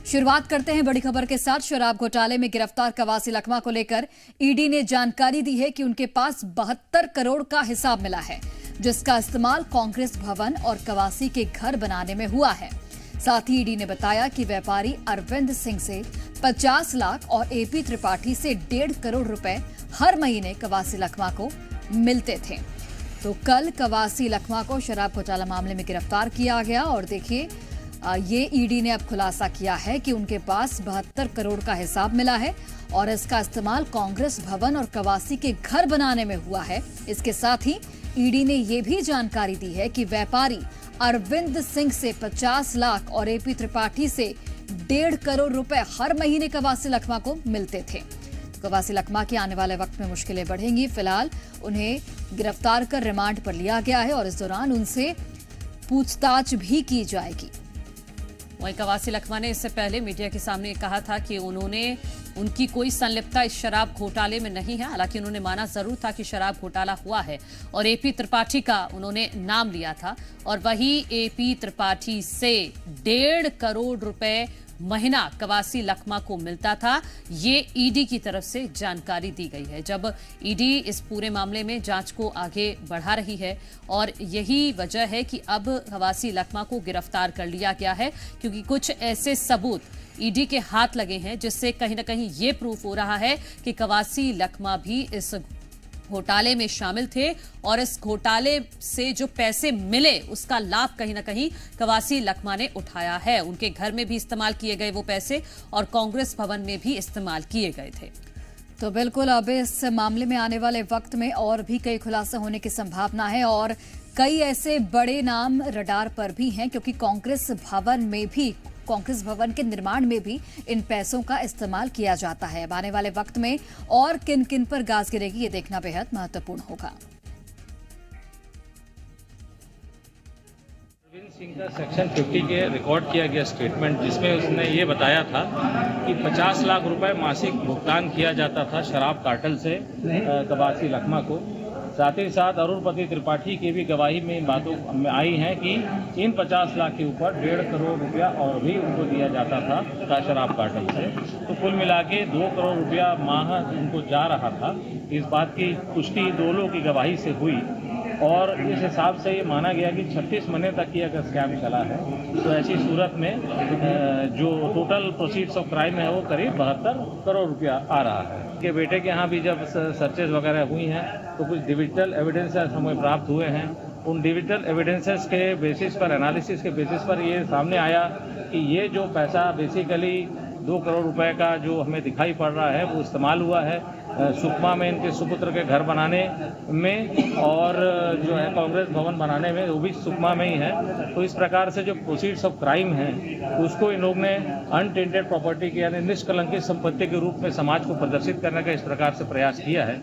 शुरुआत करते हैं बड़ी खबर के साथ। शराब घोटाले में गिरफ्तार कवासी लखमा को लेकर ईडी ने जानकारी दी है कि उनके पास 72 करोड़ का हिसाब मिला है, जिसका इस्तेमाल कांग्रेस भवन और कवासी के घर बनाने में हुआ है। साथ ही ईडी ने बताया कि व्यापारी अरविंद सिंह से 50 लाख और एपी त्रिपाठी से 1.5 करोड़ रुपए हर महीने कवासी लखमा को मिलते थे। तो कल कवासी लखमा को शराब घोटाला मामले में गिरफ्तार किया गया और देखिए ये ईडी ने अब खुलासा किया है कि उनके पास 72 करोड़ का हिसाब मिला है और इसका इस्तेमाल कांग्रेस भवन और कवासी के घर बनाने में हुआ है। इसके साथ ही ईडी ने ये भी जानकारी दी है कि व्यापारी अरविंद सिंह से 50 लाख और एपी त्रिपाठी से 1.5 करोड़ रुपए हर महीने कवासी लखमा को मिलते थे। तो कवासी लखमा की आने वाले वक्त में मुश्किलें बढ़ेंगी। फिलहाल उन्हें गिरफ्तार कर रिमांड पर लिया गया है और इस दौरान उनसे पूछताछ भी की जाएगी। वहीं कवासी लखमा ने इससे पहले मीडिया के सामने कहा था कि उनकी कोई संलिप्तता इस शराब घोटाले में नहीं है। हालांकि उन्होंने माना जरूर था कि शराब घोटाला हुआ है और एपी त्रिपाठी का उन्होंने नाम लिया था और वही एपी त्रिपाठी से 1.5 करोड़ रुपए महीना कवासी लखमा को मिलता था। ये ईडी की तरफ से जानकारी दी गई है। जब ईडी इस पूरे मामले में जांच को आगे बढ़ा रही है और यही वजह है कि अब कवासी लखमा को गिरफ्तार कर लिया गया है, क्योंकि कुछ ऐसे सबूत ईडी के हाथ लगे हैं जिससे कहीं ना कहीं ये प्रूफ हो रहा है कि कवासी लखमा भी इस घोटाले में शामिल थे और इस घोटाले से जो पैसे मिले उसका लाभ कहीं ना कहीं कवासी लखमा ने उठाया है। उनके घर में भी इस्तेमाल किए गए वो पैसे और कांग्रेस भवन में भी इस्तेमाल किए गए थे। तो बिल्कुल अब इस मामले में आने वाले वक्त में और भी कई खुलासे होने की संभावना है और कई ऐसे बड़े नाम रडार पर भी हैं, क्योंकि कांग्रेस भवन के निर्माण में भी इन पैसों का इस्तेमाल किया जाता है। अब आने वाले वक्त में और किन किन पर गाज गिरेगी ये देखना बेहद महत्वपूर्ण होगा। अरविंद सिंह का सेक्शन 50 के रिकॉर्ड किया गया स्टेटमेंट, जिसमें उसने ये बताया था कि 50 लाख रुपए मासिक भुगतान किया जाता था शराब कार्टेल से कवासी लखमा को। साथ ही साथ अरुणपति त्रिपाठी की भी गवाही में इन बातों में आई है कि इन 50 लाख के ऊपर 1.5 करोड़ रुपया और भी उनको दिया जाता था शराब कार्टेल से। तो कुल मिला के 2 करोड़ रुपया माह उनको जा रहा था। इस बात की पुष्टि 2 लोगों की गवाही से हुई और इस हिसाब से ये माना गया कि 36 महीने तक ये अगर स्कैम चला है तो ऐसी सूरत में जो टोटल प्रोसीड्स ऑफ क्राइम है वो करीब 72 करोड़ रुपया आ रहा है। के बेटे के यहाँ भी जब सर्चेज वगैरह हुई हैं तो कुछ डिजिटल एविडेंसेस हमें प्राप्त हुए हैं। उन डिजिटल एविडेंसेस के बेसिस पर, एनालिसिस के बेसिस पर ये सामने आया कि ये जो पैसा बेसिकली 2 करोड़ रुपए का जो हमें दिखाई पड़ रहा है वो इस्तेमाल हुआ है सुकमा में इनके सुपुत्र के घर बनाने में और जो है कांग्रेस भवन बनाने में, वो भी सुकमा में ही है। तो इस प्रकार से जो प्रोसीड्स ऑफ क्राइम है उसको इन लोग ने अनटेंटेड प्रॉपर्टी के यानी निष्कलंकित संपत्ति के रूप में समाज को प्रदर्शित करने का इस प्रकार से प्रयास किया है।